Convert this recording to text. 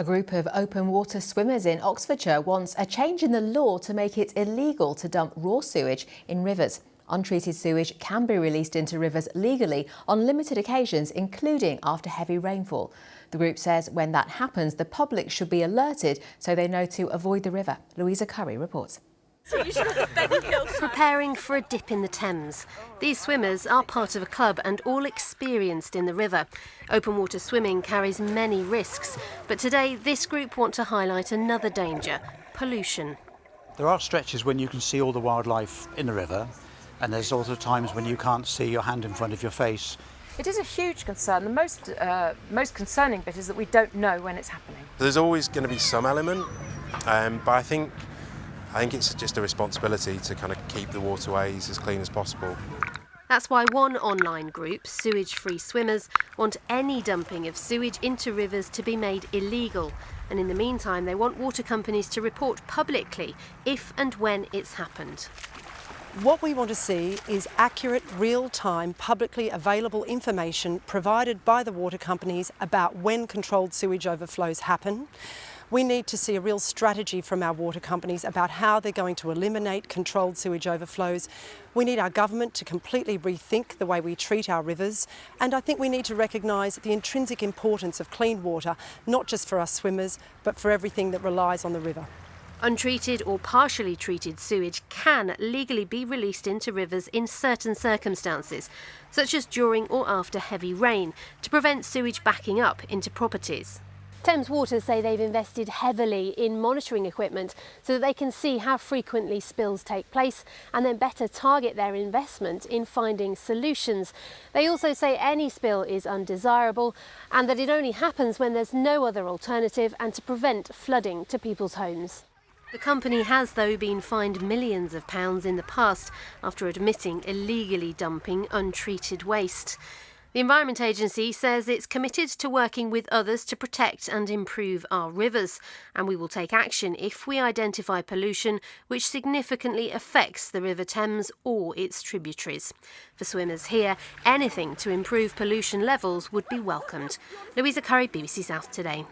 A group of open water swimmers in Oxfordshire wants a change in the law to make it illegal to dump raw sewage in rivers. Untreated sewage can be released into rivers legally on limited occasions, including after heavy rainfall. The group says when that happens, the public should be alerted so they know to avoid the river. Louisa Curry reports. Preparing for a dip in the Thames. These swimmers are part of a club and all experienced in the river. Open water swimming carries many risks, but today this group want to highlight another danger: pollution. There are stretches when you can see all the wildlife in the river, and there's also times when you can't see your hand in front of your face. It is a huge concern. The most concerning bit is that we don't know when it's happening. There's always going to be some element, but I think it's just a responsibility to kind of keep the waterways as clean as possible. That's why one online group, Sewage Free Swimmers, want any dumping of sewage into rivers to be made illegal. And in the meantime, they want water companies to report publicly if and when it's happened. What we want to see is accurate, real-time, publicly available information provided by the water companies about when controlled sewage overflows happen. We need to see a real strategy from our water companies about how they're going to eliminate controlled sewage overflows. We need our government to completely rethink the way we treat our rivers, and I think we need to recognise the intrinsic importance of clean water, not just for us swimmers, but for everything that relies on the river. Untreated or partially treated sewage can legally be released into rivers in certain circumstances, such as during or after heavy rain, to prevent sewage backing up into properties. Thames Water say they've invested heavily in monitoring equipment so that they can see how frequently spills take place and then better target their investment in finding solutions. They also say any spill is undesirable and that it only happens when there's no other alternative and to prevent flooding to people's homes. The company has, though, been fined millions of pounds in the past after admitting illegally dumping untreated waste. The Environment Agency says it's committed to working with others to protect and improve our rivers, and we will take action if we identify pollution which significantly affects the River Thames or its tributaries. For swimmers here, anything to improve pollution levels would be welcomed. Louisa Curry, BBC South Today.